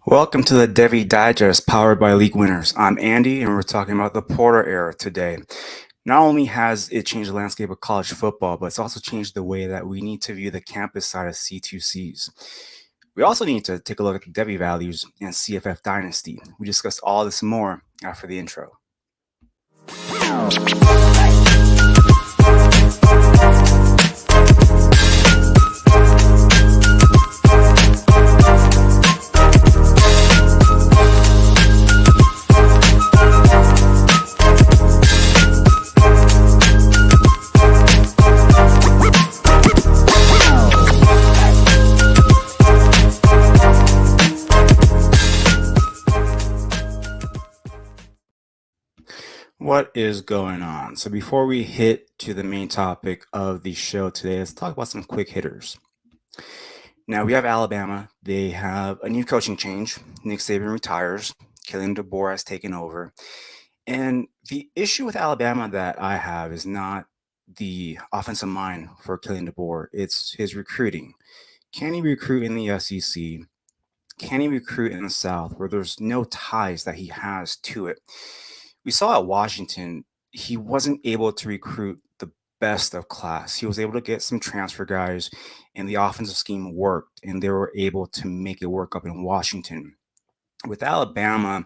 Welcome to the Devy Digest powered by League Winners. I'm Andy, and we're talking about the Porter era today. Not only has it changed the landscape of college football, but it's also changed the way that we need to view the campus side of C2Cs. We also need to take a look at the Devy values and CFF dynasty. We discussed all this and more after the intro. What is going on? So before we hit to the main topic of the show today, let's talk about some quick hitters. Now we have Alabama. They have a new coaching change. Nick Saban retires. Kalen DeBoer has taken over. And the issue with Alabama that I have is not the offensive mind for Kalen DeBoer. It's his recruiting. Can he recruit in the SEC? Can he recruit in the South where there's no ties that he has to it? We saw at Washington, he wasn't able to recruit the best of class. He was able to get some transfer guys, and the offensive scheme worked, and they were able to make it work up in Washington. With Alabama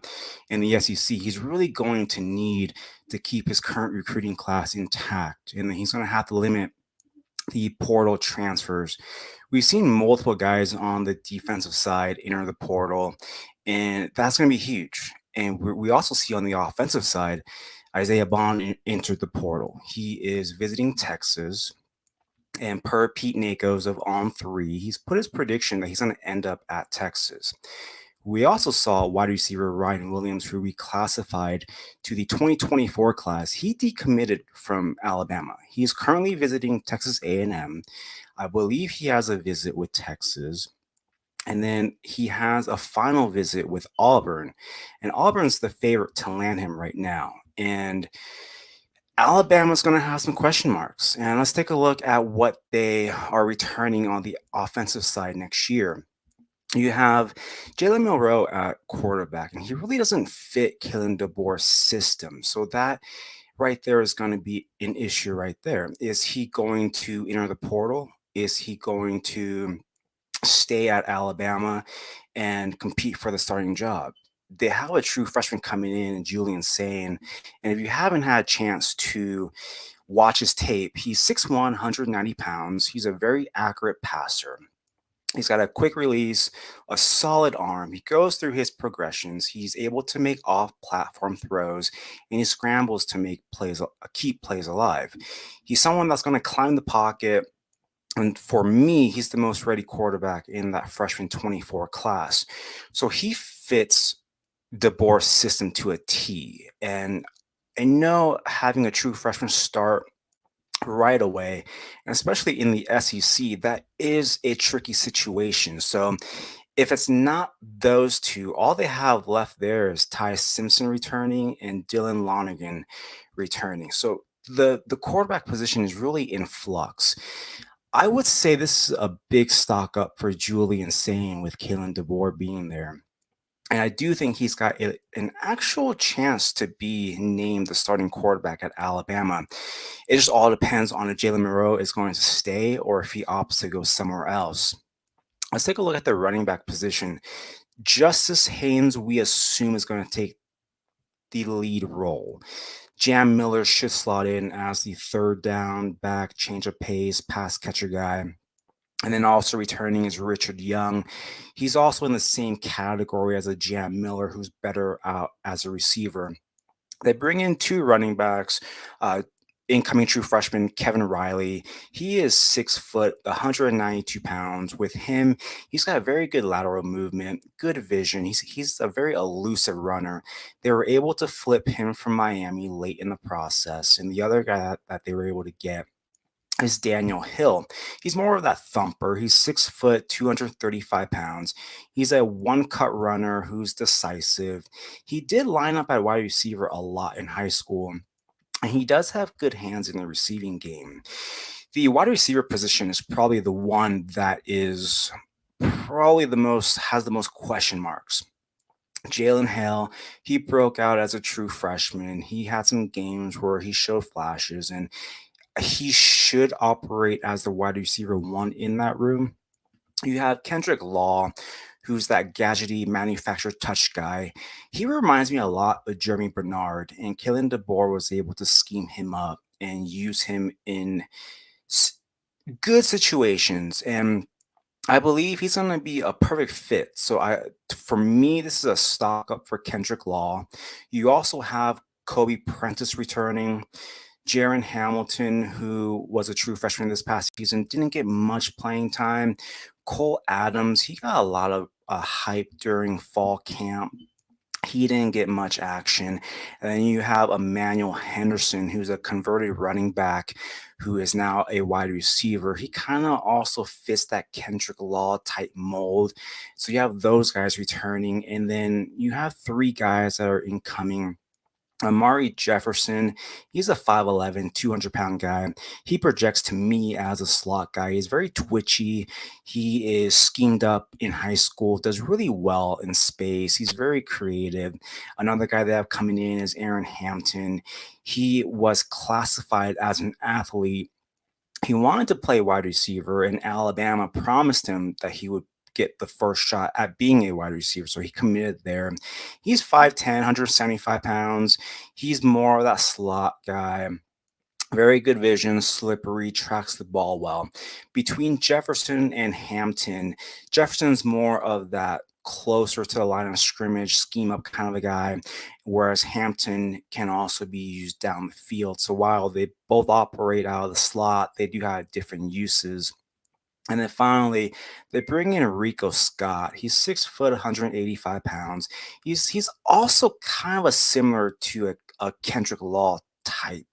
and the SEC, he's really going to need to keep his current recruiting class intact, and he's going to have to limit the portal transfers. We've seen multiple guys on the defensive side enter the portal, and that's going to be huge. And we also see on the offensive side, Isaiah Bond entered the portal. He is visiting Texas. And per Pete Nakos of On3, he's put his prediction that he's going to end up at Texas. We also saw wide receiver Ryan Williams, who reclassified to the 2024 class. He decommitted from Alabama. He is currently visiting Texas A&M. I believe he has a visit with Texas. And then he has a final visit with Auburn. And Auburn's the favorite to land him right now. And Alabama's going to have some question marks. And let's take a look at what they are returning on the offensive side next year. You have Jalen Milroe at quarterback, and he really doesn't fit Kalen DeBoer's system. So that right there is going to be an issue right there. Is he going to enter the portal? Is he going to stay at Alabama and compete for the starting job? They have a true freshman coming in, Julian Sane. And if you haven't had a chance to watch his tape, he's 6'1", 190 pounds. He's a very accurate passer. He's got a quick release, a solid arm. He goes through his progressions. He's able to make off-platform throws, and he scrambles to make plays, keep plays alive. He's someone that's going to climb the pocket. And for me, he's the most ready quarterback in that freshman 24 class. So he fits DeBoer's system to a T. And I know having a true freshman start right away, and especially in the SEC, that is a tricky situation. So if it's not those two, all they have left there is Ty Simpson returning and Dylan Lonergan returning. So the quarterback position is really in flux. I would say this is a big stock up for Julian Sane with Kalen DeBoer being there. And I do think he's got an actual chance to be named the starting quarterback at Alabama. It just all depends on if Jalen Milroe is going to stay or if he opts to go somewhere else. Let's take a look at the running back position. Justice Haynes, we assume, is going to take the lead role. Jam Miller should slot in as the third down back, change of pace, pass catcher guy. And then also returning is Richard Young. He's also in the same category as a Jam Miller, who's better out as a receiver. They bring in two running backs, incoming true freshman Kevin Riley. He is 6 foot, 192 pounds. With him, he's got a very good lateral movement, good vision. He's a very elusive runner. They were able to flip him from Miami late in the process. And the other guy that they were able to get is Daniel Hill. He's more of that thumper. He's 6 foot, 235 pounds. He's a one-cut runner who's decisive. He did line up at wide receiver a lot in high school, and he does have good hands in the receiving game. The wide receiver position is probably the one that is probably has the most question marks. Jalen Hale, he broke out as a true freshman. He had some games where he showed flashes, and he should operate as the wide receiver one in that room. You have Kendrick Law, who's that gadgety manufactured touch guy. He reminds me a lot of Jeremy Bernard, and Kalen DeBoer was able to scheme him up and use him in s- good situations. And I believe he's going to be a perfect fit. For me, this is a stock up for Kendrick Law. You also have Kobe Prentice returning. Jaron Hamilton, who was a true freshman this past season, didn't get much playing time. Cole Adams, he got a lot of hype during fall camp. He didn't get much action. And then you have Emmanuel Henderson, who's a converted running back who is now a wide receiver. He kind of also fits that Kendrick Law type mold. So you have those guys returning. And then you have three guys that are incoming. Amari Jefferson, he's a 5'11, 200-pound guy. He projects to me as a slot guy. He's very twitchy. He is schemed up in high school, does really well in space. He's very creative. Another guy they have coming in is Aaron Hampton. He was classified as an athlete. He wanted to play wide receiver, and Alabama promised him that he would get the first shot at being a wide receiver. So he committed there. He's 5'10, 175 pounds. He's more of that slot guy. Very good vision, slippery, tracks the ball well. Between Jefferson and Hampton, Jefferson's more of that closer to the line of scrimmage, scheme up kind of a guy, whereas Hampton can also be used down the field. So while they both operate out of the slot, they do have different uses. And then finally, they bring in Rico Scott. He's 6 foot, 185 pounds. He's also kind of a similar to a Kendrick Law type.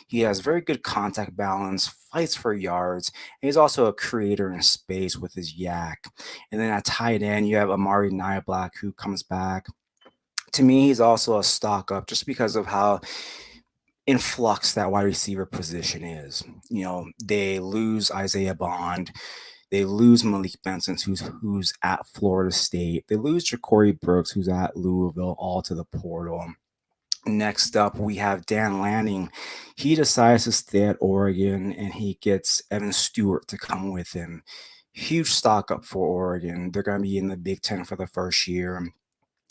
He has very good contact balance, fights for yards. And he's also a creator in space with his yak. And then at tight end, you have Amari Black who comes back. To me, he's also a stock up just because of how in flux that wide receiver position is. They lose Isaiah Bond. They lose Malik Benson, who's at Florida State. They lose Ja'Cory Brooks, who's at Louisville, all to the portal. Next up, we have Dan Lanning. He decides to stay at Oregon, and he gets Evan Stewart to come with him. Huge stock up for Oregon. They're going to be in the Big Ten for the first year.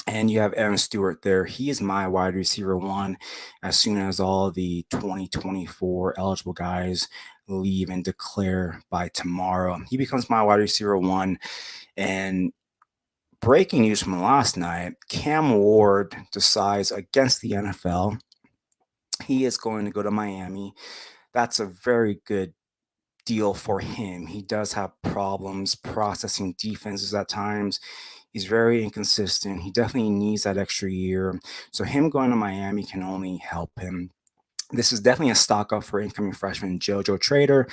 And you have Evan Stewart there. He is my wide receiver one as soon as all the 2024 eligible guys leave and declare by tomorrow. He becomes my wide receiver one. And breaking news from last night, Cam Ward decides against the NFL. He is going to go to Miami. That's a very good deal for him. He does have problems processing defenses at times. He's very inconsistent. He definitely needs that extra year. So him going to Miami can only help him. This is definitely a stock up for incoming freshman JoJo Trader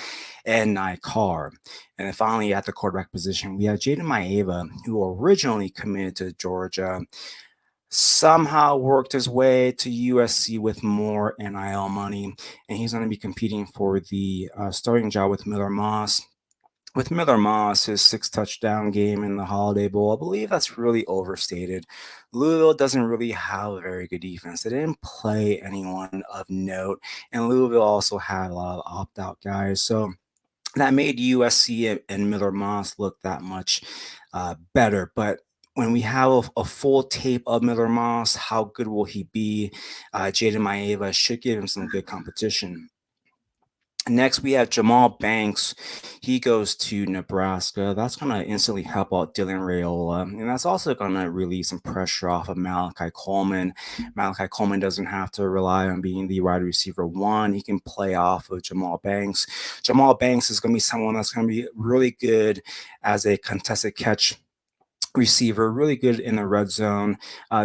and Nye Carr. And then finally, at the quarterback position, we have Jaden Maeva, who originally committed to Georgia, somehow worked his way to USC with more NIL money, and he's going to be competing for the starting job with Miller Moss. With Miller Moss, his 6 touchdown game in the Holiday Bowl, I believe that's really overstated. Louisville doesn't really have a very good defense. They didn't play anyone of note, and Louisville also had a lot of opt out guys. So that made USC and Miller Moss look that much better. But when we have a full tape of Miller Moss, how good will he be? Jaden Maeva should give him some good competition. Next, we have Jamal Banks. He goes to Nebraska. That's going to instantly help out Dylan Rayola. And that's also going to relieve some pressure off of Malachi Coleman. Malachi Coleman doesn't have to rely on being the wide receiver one. He can play off of Jamal Banks. Jamal Banks is going to be someone that's going to be really good as a contested catch receiver, really good in the red zone.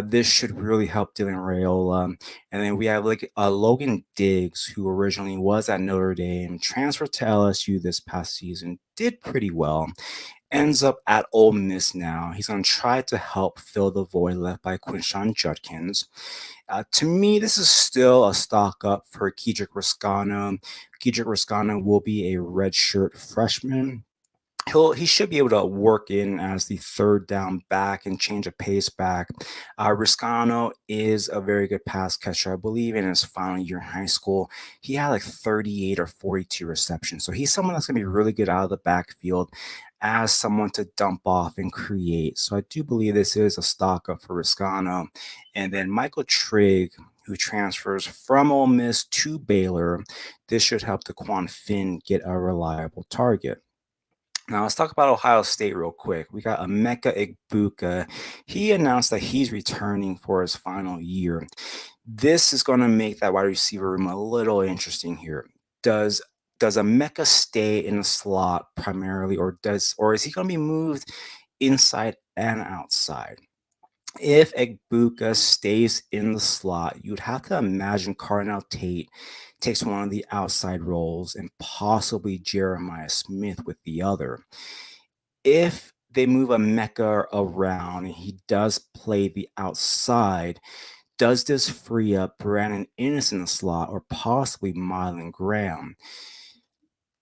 This should really help Dylan Rayola. And then we have Logan Diggs, who originally was at Notre Dame, transferred to LSU this past season, did pretty well. Ends up at Ole Miss now. He's going to try to help fill the void left by Quinshawn Judkins. To me, this is still a stock up for Kedrick Riscano. Kedrick Riscano will be a redshirt freshman. he should be able to work in as the third down back and change a pace back. Riscano is a very good pass catcher. I believe in his final year in high school, he had like 38 or 42 receptions. So he's someone that's going to be really good out of the backfield as someone to dump off and create. So I do believe this is a stock up for Riscano. And then Michael Trigg, who transfers from Ole Miss to Baylor, this should help Daquan Finn get a reliable target. Now let's talk about Ohio State real quick. We got Emeka Egbuka. He announced that he's returning for his final year. This is going to make that wide receiver room a little interesting here. Does does Emeka stay in the slot primarily, or is he going to be moved inside and outside? If Egbuka stays in the slot, you'd have to imagine Carnell Tate takes one of the outside roles and possibly Jeremiah Smith with the other. If they move a Mecca around and he does play the outside, does this free up Brandon Innes in the slot or possibly Mylan Graham?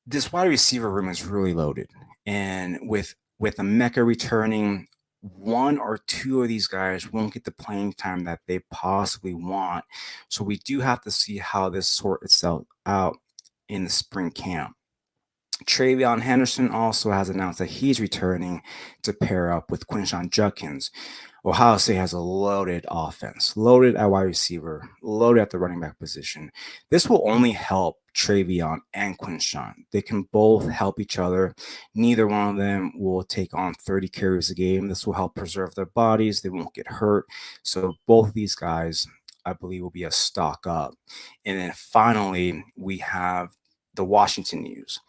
This wide receiver room is really loaded, and with a Mecca returning, one or two of these guys won't get the playing time that they possibly want. So we do have to see how this sort itself out in the spring camp. Travion Henderson also has announced that he's returning to pair up with Quinshawn Judkins. Ohio State has a loaded offense, loaded at wide receiver, loaded at the running back position. This will only help Travion and Quinshawn. They can both help each other. Neither one of them will take on 30 carries a game. This will help preserve their bodies. They won't get hurt. So both these guys, I believe, will be a stock up. And then finally, we have the Washington news.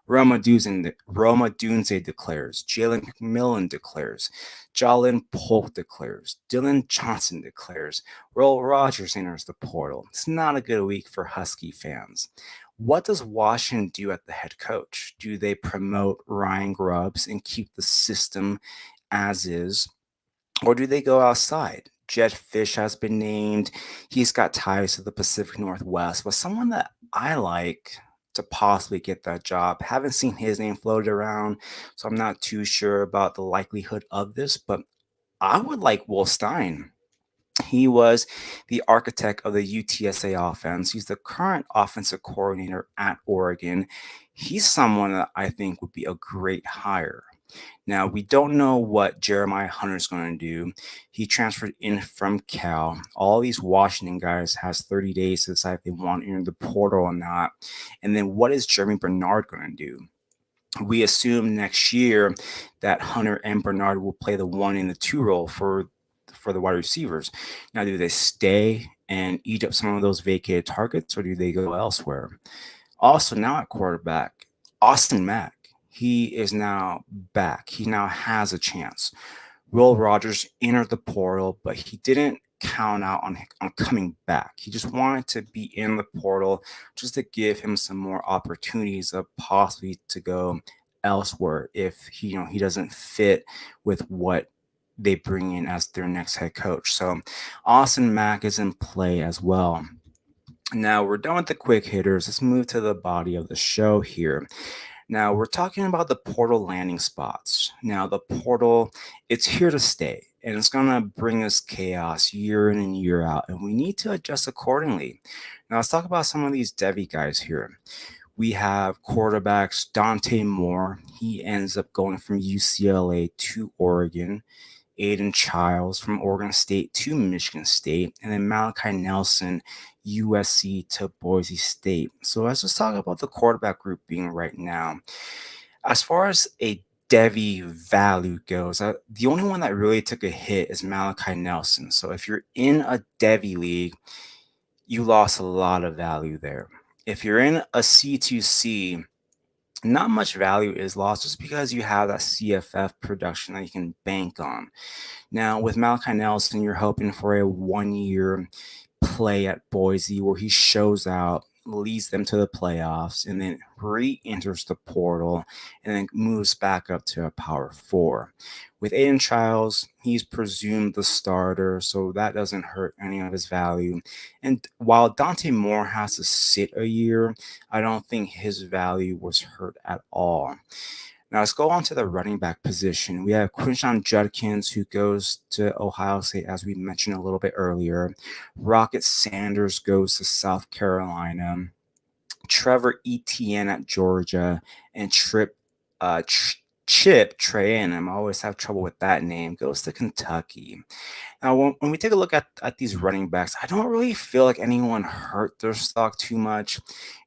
Roma Dunze declares. Jalen McMillan declares. Jalen Polk declares. Dylan Johnson declares. Will Rogers enters the portal. It's not a good week for Husky fans. What does Washington do at the head coach? Do they promote Ryan Grubbs and keep the system as is? Or do they go outside? Jed Fish has been named. He's got ties to the Pacific Northwest, but someone that I like to possibly get that job. Haven't seen his name floated around, so I'm not too sure about the likelihood of this, but I would like Will Stein. He was the architect of the UTSA offense. He's the current offensive coordinator at Oregon. He's someone that I think would be a great hire. Now, we don't know what Jeremiah Hunter is going to do. He transferred in from Cal. All these Washington guys has 30 days to decide if they want to enter the portal or not. And then what is Jeremy Bernard going to do? We assume next year that Hunter and Bernard will play the 1 and the 2 role for the wide receivers. Now, do they stay and eat up some of those vacated targets, or do they go elsewhere? Also, now at quarterback, Austin Mack. He is now back. He now has a chance. Will Rogers entered the portal, but he didn't count out on coming back. He just wanted to be in the portal just to give him some more opportunities of possibly to go elsewhere if he doesn't fit with what they bring in as their next head coach. So Austin Mack is in play as well. Now we're done with the quick hitters. Let's move to the body of the show here. Now we're talking about the portal landing spots. Now the portal, it's here to stay, and it's gonna bring us chaos year in and year out, and we need to adjust accordingly. Now let's talk about some of these Devy guys here. We have quarterbacks Dante Moore. He ends up going from UCLA to Oregon. Aiden Childs from Oregon State to Michigan State, and then Malachi Nelson, USC to Boise State. So let's just talk about the quarterback group being right now. As far as a Devy value goes, the only one that really took a hit is Malachi Nelson. So if you're in a Devy league, you lost a lot of value there. If you're in a C2C, not much value is lost just because you have that CFF production that you can bank on. Now, with Malachi Nelson, you're hoping for a 1 year play at Boise where he shows out, leads them to the playoffs, and then re-enters the portal and then moves back up to a power 4. With Aiden Childs, he's presumed the starter, so that doesn't hurt any of his value. And while Dante Moore has to sit a year, I don't think his value was hurt at all. Now let's go on to the running back position. We have Quinshon Judkins, who goes to Ohio State, as we mentioned a little bit earlier. Rocket Sanders goes to South Carolina. Trevor Etienne at Georgia, and Chip Trayanum. I always have trouble with that name. Goes to Kentucky. Now, when we take a look at these running backs, I don't really feel like anyone hurt their stock too much.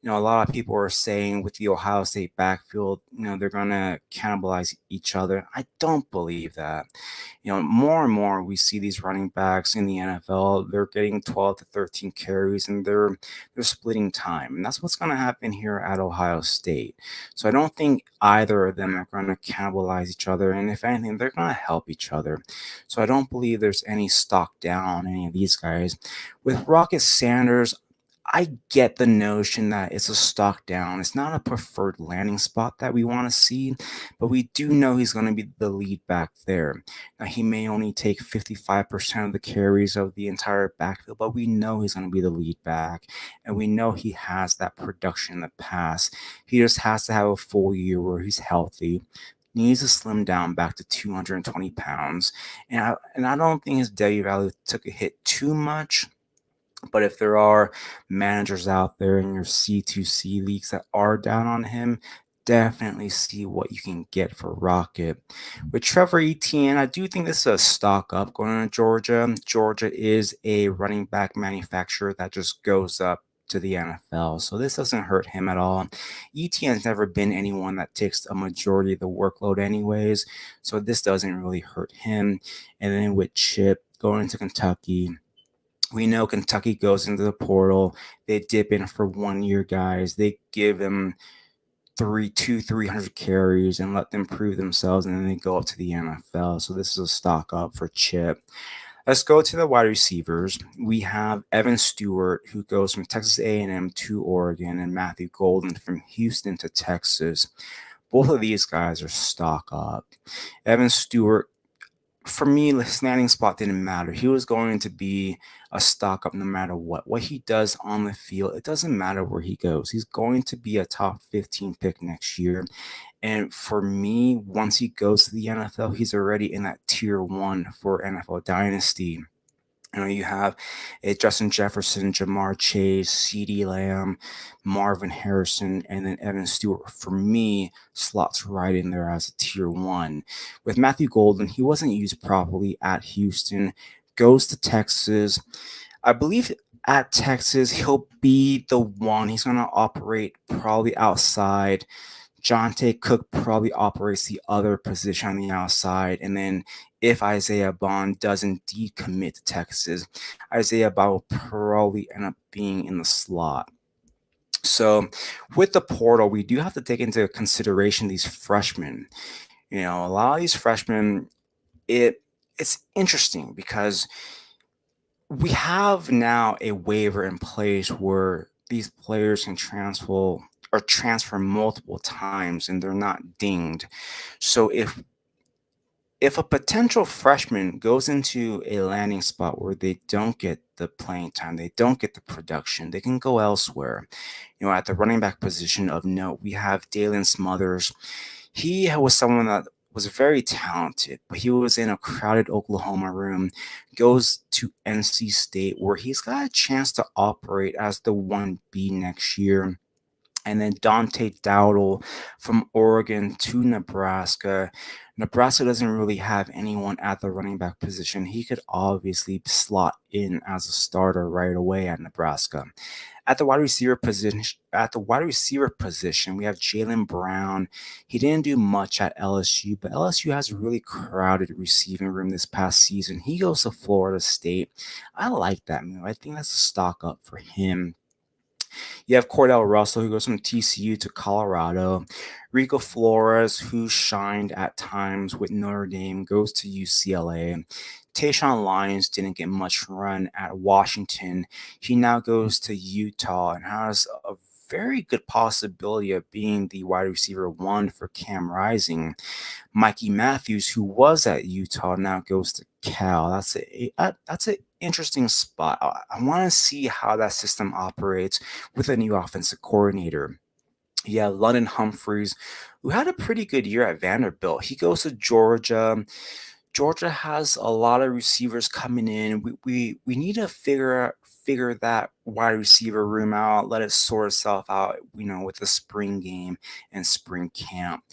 A lot of people are saying with the Ohio State backfield, they're going to cannibalize each other. I don't believe that. More and more we see these running backs in the NFL. They're getting 12 to 13 carries, and they're splitting time, and that's what's going to happen here at Ohio State. So I don't think either of them are going to cannibalize each other, and if anything, they're going to help each other. So I don't believe there's any stock down on any of these guys. With Rocket Sanders, I get the notion that it's a stock down. It's not a preferred landing spot that we want to see, but we do know he's going to be the lead back there. Now, he may only take 55% of the carries of the entire backfield, but we know he's going to be the lead back, and we know he has that production in the past. He just has to have a full year where he's healthy. Needs to slim down back to 220 pounds. And I don't think his Devy value took a hit too much. But if there are managers out there in your C2C leagues that are down on him, definitely see what you can get for Rocket. With Trevor Etienne, I do think this is a stock up going to Georgia. Georgia is a running back manufacturer that just goes up to the NFL. So this doesn't hurt him at all. Etienne's never been anyone that takes a majority of the workload anyways. So this doesn't really hurt him. And then with Chip going to Kentucky, we know Kentucky goes into the portal. They dip in for 1 year guys. They give them 300 carries and let them prove themselves, and then they go up to the NFL. So this is a stock up for Chip. Let's go to the wide receivers. We have Evan Stewart, who goes from Texas A&M to Oregon, and Matthew Golden from Houston to Texas. Both of these guys are stock up. Evan Stewart, for me, his landing spot didn't matter. He was going to be a stock up no matter what. What he does on the field, it doesn't matter where he goes. He's going to be a top 15 pick next year. And for me, once he goes to the NFL, he's already in that tier one for NFL Dynasty. You have Justin Jefferson, Jamar Chase, CeeDee Lamb, Marvin Harrison, and then Evan Stewart. For me, slots right in there as a tier one. With Matthew Golden, he wasn't used properly at Houston, goes to Texas. I believe at Texas, he'll be the one. He's going to operate probably outside. Jonte Cook probably operates the other position on the outside. And then if Isaiah Bond doesn't decommit to Texas, Isaiah Bond will probably end up being in the slot. So with the portal, we do have to take into consideration these freshmen. A lot of these freshmen, it's interesting because we have now a waiver in place where these players can transfer multiple times and they're not dinged. So if a potential freshman goes into a landing spot where they don't get the playing time, they don't get the production, they can go elsewhere. At the running back position of note, we have Dalen Smothers. He was someone that was very talented, but he was in a crowded Oklahoma room, goes to NC State, where he's got a chance to operate as the 1B next year. And then Dante Dowdle from Oregon to Nebraska. Nebraska doesn't really have anyone at the running back position. He could obviously slot in as a starter right away at Nebraska. At the wide receiver position, we have Jaylen Brown. He didn't do much at LSU, but LSU has a really crowded receiving room this past season. He goes to Florida State. I like that move. I think that's a stock up for him. You have Cordell Russell, who goes from TCU to Colorado. Rico Flores, who shined at times with Notre Dame, goes to UCLA. Tayshawn Lyons didn't get much run at Washington. He now goes to Utah and has a very good possibility of being the wide receiver one for Cam Rising. Mikey Matthews, who was at Utah, now goes to Cal. That's an interesting spot. I want to see how that system operates with a new offensive coordinator. Yeah, London Humphreys, who had a pretty good year at Vanderbilt. He goes to Georgia. Georgia has a lot of receivers coming in. We need to figure that wide receiver room out, let it sort itself out, with the spring game and spring camp.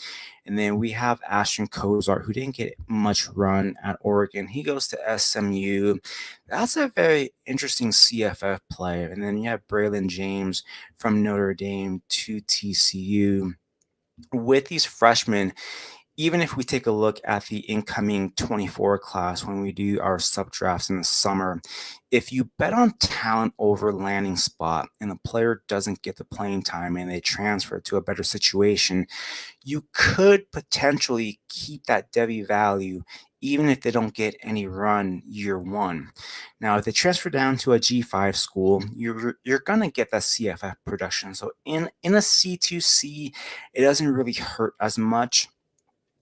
And then we have Ashton Kozart, who didn't get much run at Oregon. He goes to SMU. That's a very interesting CFF player. And then you have Braylon James from Notre Dame to TCU. With these freshmen, even if we take a look at the incoming 24 class when we do our sub drafts in the summer, if you bet on talent over landing spot and the player doesn't get the playing time and they transfer to a better situation, you could potentially keep that Devy value even if they don't get any run year one. Now, if they transfer down to a G5 school, you're gonna get that CFF production. So in a C2C, it doesn't really hurt as much.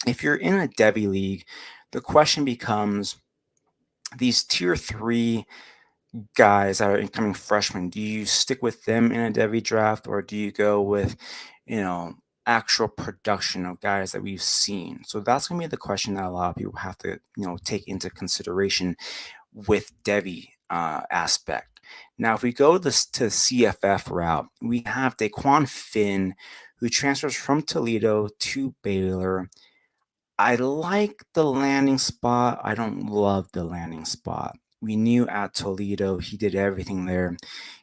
If you're in a Devy league, the question becomes these tier three guys that are incoming freshmen, do you stick with them in a Devy draft or do you go with, you know, actual production of guys that we've seen? So that's going to be the question that a lot of people have to, take into consideration with Devy aspect. Now, if we go this to CFF route, we have Daquan Finn, who transfers from Toledo to Baylor. I like the landing spot. I don't love the landing spot. We knew at Toledo he did everything there.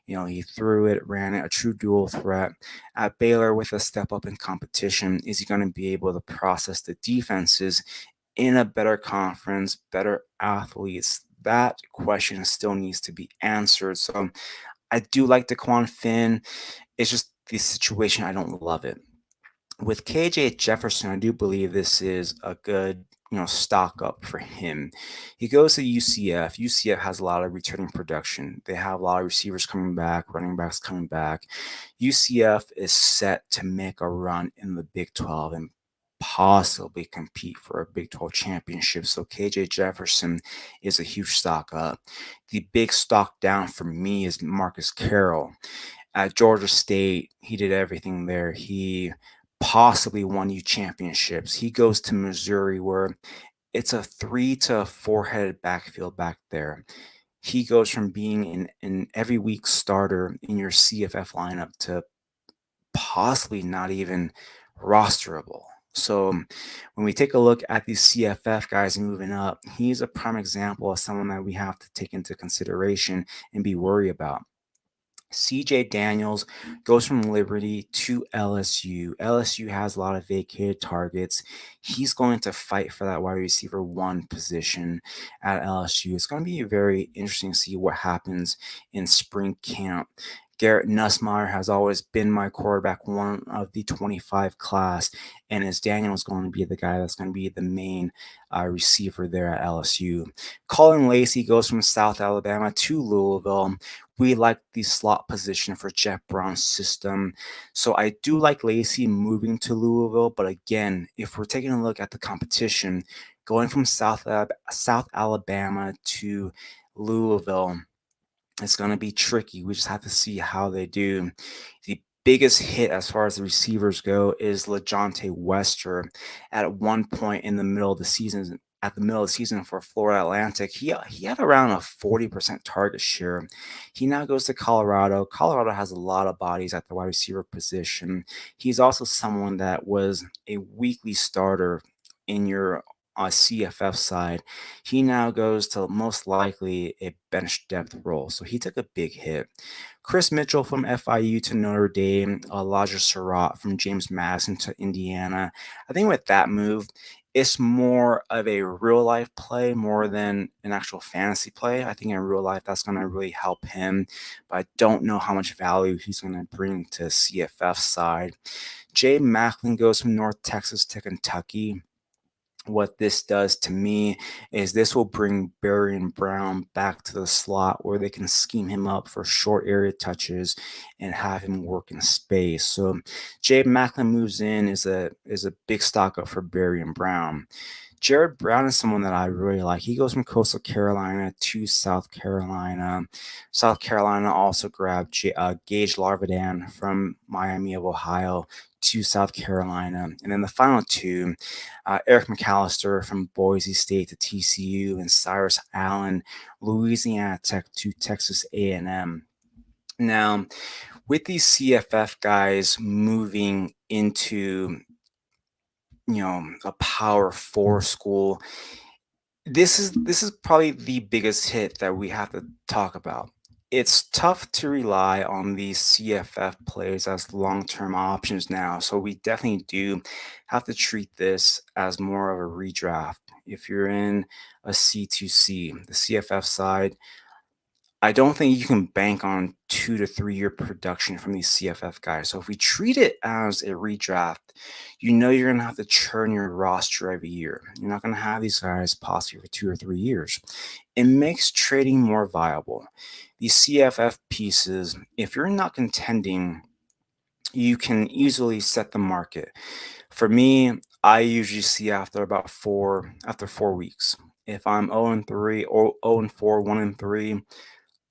He threw it, ran it, a true dual threat. At Baylor, with a step up in competition, is he going to be able to process the defenses in a better conference, better athletes? That question still needs to be answered. So I do like DeQuan Finn. It's just the situation, I don't love it. With KJ Jefferson, I do believe this is a good, stock up for him. He goes to UCF. UCF has a lot of returning production. They have a lot of receivers coming back, running backs coming back. UCF is set to make a run in the Big 12 and possibly compete for a Big 12 championship. So KJ Jefferson is a huge stock up. The big stock down for me is Marcus Carroll. At Georgia State, he did everything there. He possibly won you championships. He goes to Missouri, where it's a 3 to 4 headed backfield back there. He goes from being an every week starter in your CFF lineup to possibly not even rosterable. So when we take a look at these CFF guys moving up, he's a prime example of someone that we have to take into consideration and be worried about. CJ Daniels goes from Liberty to LSU. LSU has a lot of vacated targets. He's going to fight for that wide receiver one position at LSU. It's going to be very interesting to see what happens in spring camp. Garrett Nussmeier has always been my quarterback one of the 25 class, and as Daniels going to be the guy that's going to be the main receiver there at LSU. Colin Lacey goes from South Alabama to Louisville. We like the slot position for Jeff Brown's system. So I do like Lacey moving to Louisville. But again, if we're taking a look at the competition, going from South Alabama to Louisville, it's going to be tricky. We just have to see how they do. The biggest hit as far as the receivers go is LaJohntay Wester. At one point in the middle of the season, for Florida Atlantic, he had around a 40% target share. He now goes to Colorado. Colorado has a lot of bodies at the wide receiver position. He's also someone that was a weekly starter in your CFF side. He now goes to most likely a bench depth role. So he took a big hit. Chris Mitchell from FIU to Notre Dame, Elijah Surratt from James Madison to Indiana. I think with that move, it's more of a real life play more than an actual fantasy play. I think in real life that's going to really help him, but I don't know how much value he's going to bring to CFF side. Jay Macklin goes from North Texas to Kentucky. What this does to me is this will bring Barry and Brown back to the slot where they can scheme him up for short area touches and have him work in space. So Jay Macklin moves in is a big stock up for Barry and Brown. Jared Brown is someone that I really like. He goes from Coastal Carolina to South Carolina. South Carolina also grabbed Gage Larvadan from Miami of Ohio to South Carolina. And then the final two, Eric McAllister from Boise State to TCU, and Cyrus Allen, Louisiana Tech to Texas A&M. Now, with these CFF guys moving into a Power Four school, this is probably the biggest hit that we have to talk about. It's tough to rely on these CFF players as long-term options now, so we definitely do have to treat this as more of a redraft. If you're in a C2C, the CFF side, I don't think you can bank on 2 to 3 year production from these CFF guys. So if we treat it as a redraft, you're going to have to churn your roster every year. You're not going to have these guys possibly for 2 or 3 years. It makes trading more viable. These CFF pieces, if you're not contending, you can easily set the market. For me, I usually see after 4 weeks. If I'm 0-3 or 0-4, 1-3,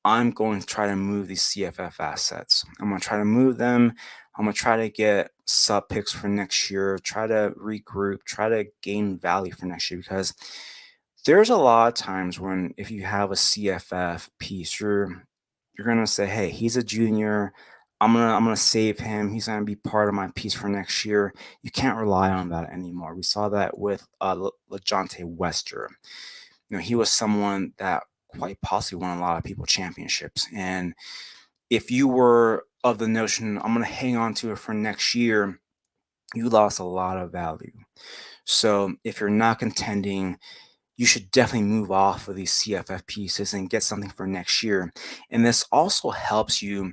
I'm going to try to move these CFF assets. I'm going to try to move them. I'm going to try to get sub picks for next year, try to regroup, try to gain value for next year, because there's a lot of times when if you have a CFF piece, you're gonna say, hey, he's a junior. I'm gonna save him. He's gonna be part of my piece for next year. You can't rely on that anymore. We saw that with LeJontay Wester. He was someone that quite possibly won a lot of people championships. And if you were of the notion, I'm going to hang on to it for next year, you lost a lot of value. So if you're not contending, you should definitely move off of these CFF pieces and get something for next year. And this also helps you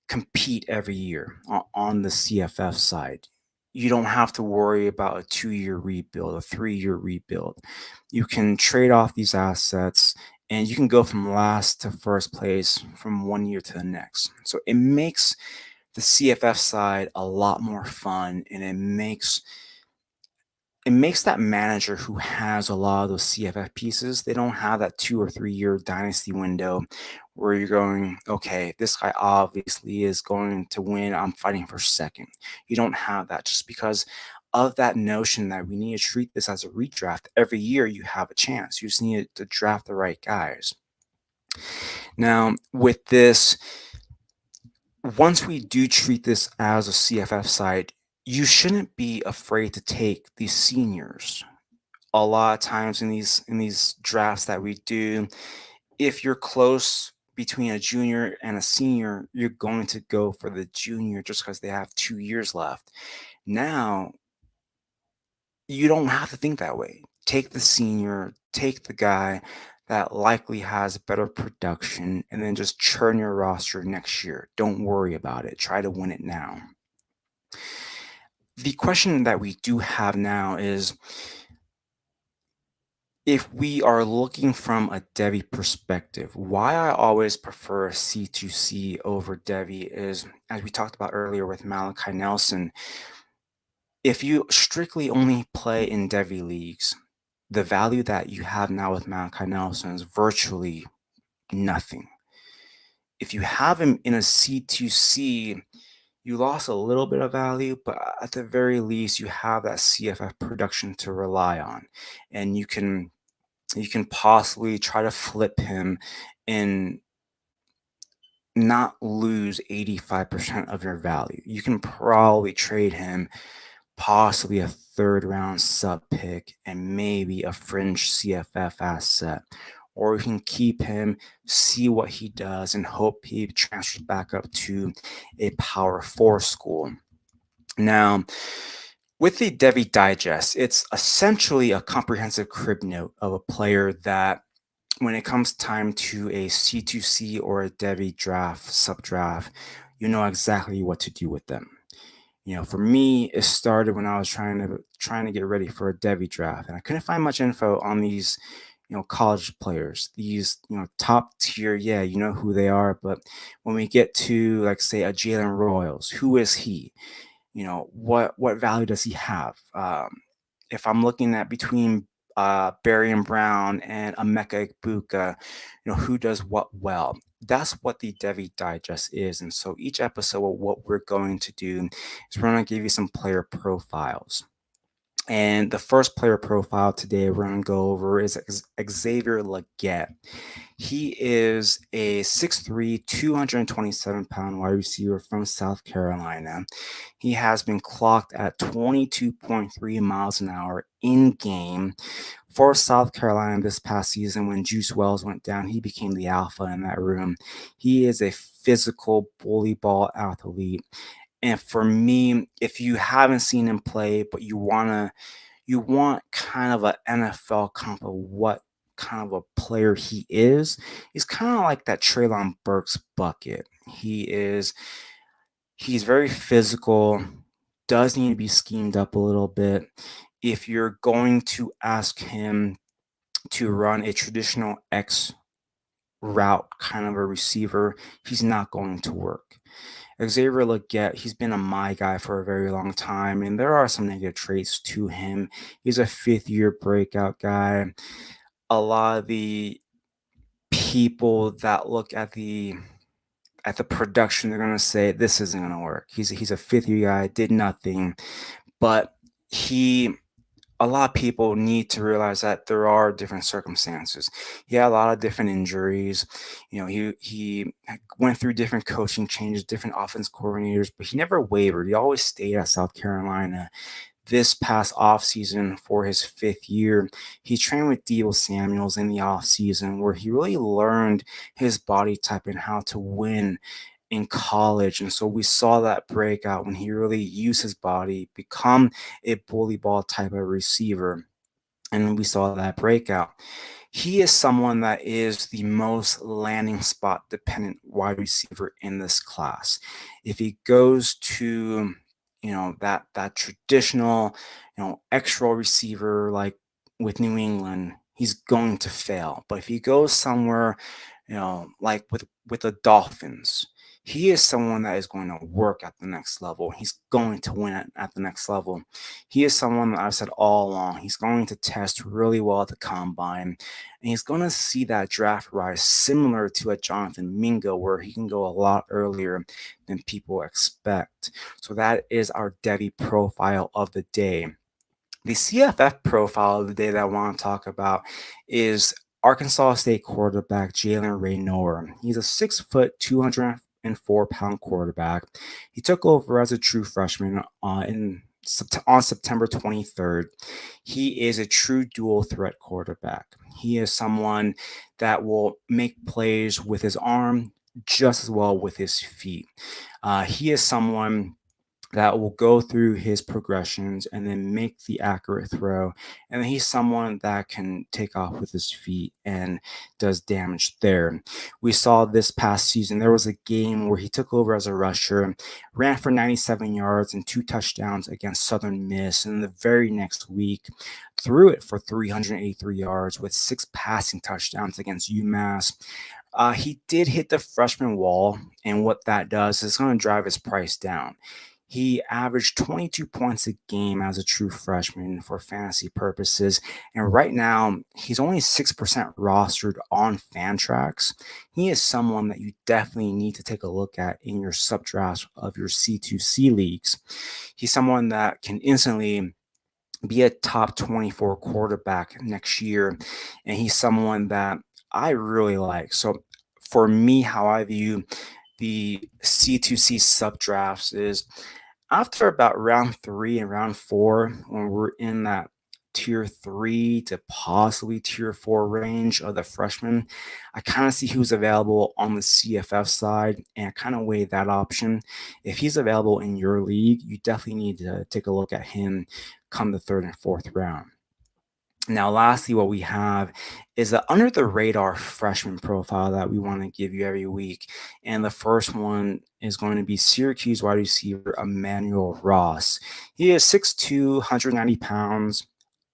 compete every year on the CFF side. You don't have to worry about a 2 year rebuild, a 3 year rebuild. You can trade off these assets and you can go from last to first place from one year to the next. So it makes the CFF side a lot more fun, and it makes that manager who has a lot of those CFF pieces, they don't have that 2 or 3 year dynasty window where you're going, okay, this guy obviously is going to win. I'm fighting for second. You don't have that just because of that notion that we need to treat this as a redraft. Every year you have a chance. You just need to draft the right guys. Now, with this, once we do treat this as a CFF side, you shouldn't be afraid to take these seniors. A lot of times in these drafts that we do, if you're close between a junior and a senior, you're going to go for the junior just because they have 2 years left. Now, you don't have to think that way. Take the senior, take the guy that likely has better production, and then just churn your roster next year. Don't worry about it. Try to win it now. The question that we do have now is, if we are looking from a Devy perspective, why I always prefer C2C over Devy is, as we talked about earlier with Malachi Nelson, if you strictly only play in Devy leagues, the value that you have now with Malachi Nelson is virtually nothing. If you have him in a C2C, you lost a little bit of value, but at the very least, you have that CFF production to rely on, and you can possibly try to flip him and not lose 85% of your value. You can probably trade him possibly a third round sub pick and maybe a fringe CFF asset. Or you can keep him, see what he does, and hope he transfers back up to a Power 4 school. Now, with the Devy Digest, it's essentially a comprehensive crib note of a player that, when it comes time to a C2C or a Devy draft, sub draft, you know exactly what to do with them. For me, it started when I was trying to get ready for a Devy draft, and I couldn't find much info on these, college players. These, top tier, yeah, you know who they are, but when we get to, like, say, a Jalen Royals, who is he? What value does he have? if I'm looking at between Barry and Brown and Emeka Egbuka, who does what well. That's what the Devy Digest is. And so each episode, what we're going to do is we're going to give you some player profiles. And the first player profile today we're going to go over is Xavier Legette. He is a 6'3", 227-pound wide receiver from South Carolina. He has been clocked at 22.3 miles an hour in game. For South Carolina this past season, when Juice Wells went down, he became the alpha in that room. He is a physical bully ball athlete. And for me, if you haven't seen him play, but you want kind of an NFL comp of what kind of a player he is, he's kind of like that Treylon Burks bucket. He's very physical, does need to be schemed up a little bit. If you're going to ask him to run a traditional X route kind of a receiver, he's not going to work. Xavier Legette, he's been a my guy for a very long time, and there are some negative traits to him. He's a fifth-year breakout guy. A lot of the people that look at the production, they're gonna say this isn't gonna work. He's a fifth-year guy, did nothing, but a lot of people need to realize that there are different circumstances. He had a lot of different injuries. He went through different coaching changes, different offense coordinators, but he never wavered. He always stayed at South Carolina. This past offseason for his fifth year, he trained with Deebo Samuels in the offseason, where he really learned his body type and how to win in college. And so we saw that breakout when he really used his body, become a bully ball type of receiver. And we saw that breakout. He is someone that is the most landing spot dependent wide receiver in this class. If he goes to, that traditional, extra receiver like with New England, he's going to fail. But if he goes somewhere, like with the Dolphins, he is someone that is going to work at the next level. He's going to win at the next level. He is someone that I've said all along, he's going to test really well at the combine, and he's going to see that draft rise similar to a Jonathan Mingo, where he can go a lot earlier than people expect. So that is our Devy profile of the day. The CFF profile of the day that I want to talk about is Arkansas State quarterback Jalen Raynor. He's a 6', 204-pound quarterback. He took over as a true freshman on September 23rd. He is a true dual threat quarterback. He is someone that will make plays with his arm just as well with his feet. He is someone that will go through his progressions and then make the accurate throw. And he's someone that can take off with his feet and does damage there. We saw this past season, there was a game where he took over as a rusher, ran for 97 yards and 2 touchdowns against Southern Miss. And the very next week, threw it for 383 yards with 6 passing touchdowns against UMass. He did hit the freshman wall, and what that does is going to drive his price down. He averaged 22 points a game as a true freshman for fantasy purposes, and right now he's only 6% rostered on Fantrax. He is someone that you definitely need to take a look at in your subdraft of your C2C leagues. He's someone that can instantly be a top 24 quarterback next year, and he's someone that I really like. So for me, how I view the C2C subdrafts is after about round 3 and round 4, when we're in that tier 3 to possibly tier 4 range of the freshmen, I kind of see who's available on the CFF side and kind of weigh that option. If he's available in your league, you definitely need to take a look at him come the 3rd and 4th round. Now, lastly, what we have is an under the radar freshman profile that we want to give you every week. And the first one is going to be Syracuse wide receiver Emmanuel Ross. He is 6'2", 190 pounds.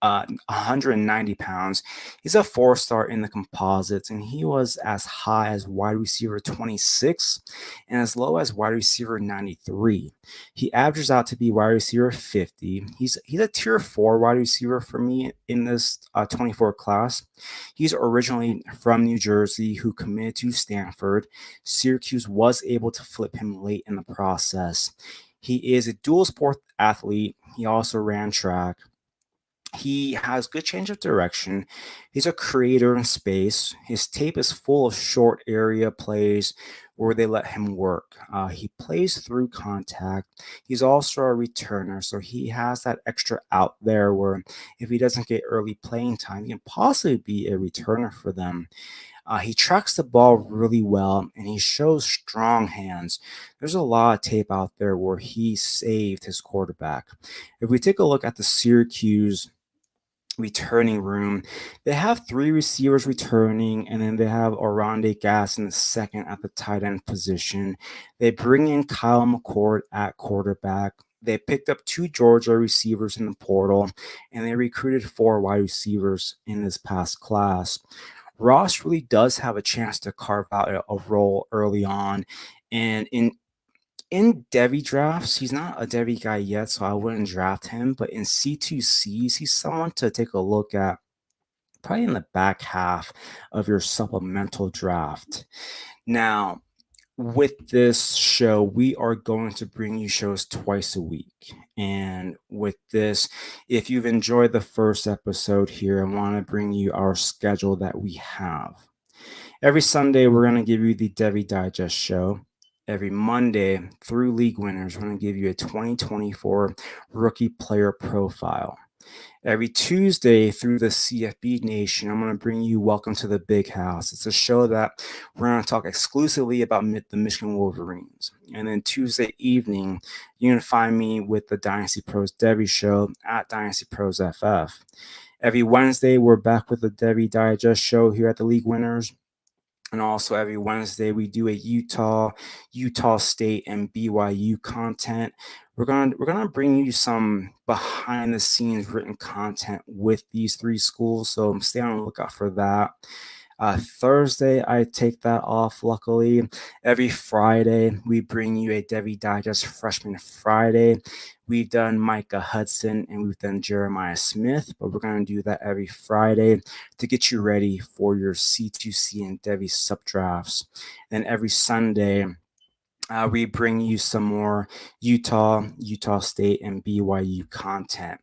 190 pounds. He's a four-star in the composites, and he was as high as wide receiver 26 and as low as wide receiver 93. He averages out to be wide receiver 50. He's a tier 4 wide receiver for me in this 24 class. He's originally from New Jersey, who committed to Stanford. Syracuse was able to flip him late in the process. He is a dual sport athlete. He also ran track. He has good change of direction. He's a creator in space. His tape is full of short area plays where they let him work. He plays through contact. He's also a returner, so he has that extra out there where if he doesn't get early playing time, he can possibly be a returner for them. He tracks the ball really well and he shows strong hands. There's a lot of tape out there where he saved his quarterback. If we take a look at the Syracuse returning room, they have three receivers returning, and then they have Oronde Gas in the second at the tight end position. They bring in Kyle McCord at quarterback. They picked up two Georgia receivers in the portal, and they recruited four wide receivers in this past class. Ross really does have a chance to carve out a role early on. And in Devy drafts, he's not a Devy guy yet, so I wouldn't draft him. But in C2Cs, he's someone to take a look at probably in the back half of your supplemental draft. Now, with this show, we are going to bring you shows twice a week. And with this, if you've enjoyed the first episode here, I want to bring you our schedule that we have. Every Sunday, we're going to give you the Devy Digest show. Every Monday through League Winners, we're going to give you a 2024 rookie player profile. Every Tuesday through the CFB Nation, I'm going to bring you Welcome to the Big House. It's a show that we're going to talk exclusively about the Michigan Wolverines. And then Tuesday evening, you can find me with the Dynasty Pros Devy show at Dynasty Pros FF. Every Wednesday, we're back with the Devy Digest show here at the League Winners. And also every Wednesday, we do a Utah State, and BYU content. We're gonna bring you some behind the scenes written content with these three schools, so stay on the lookout for that. Thursday, I take that off, luckily. Every Friday, we bring you a Devy Digest Freshman Friday. We've done Micah Hudson and we've done Jeremiah Smith, but we're going to do that every Friday to get you ready for your C2C and Devy sub drafts. Then every Sunday, we bring you some more Utah State, and BYU content.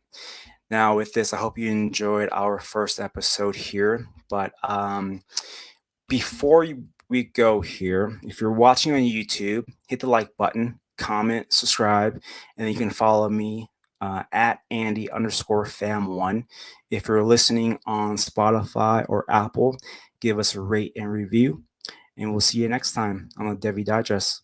Now, with this, I hope you enjoyed our first episode here. But before we go here, if you're watching on YouTube, hit the like button, comment, subscribe, and you can follow me at Andy_fam1. If you're listening on Spotify or Apple, give us a rate and review. And we'll see you next time on the Devy Digest.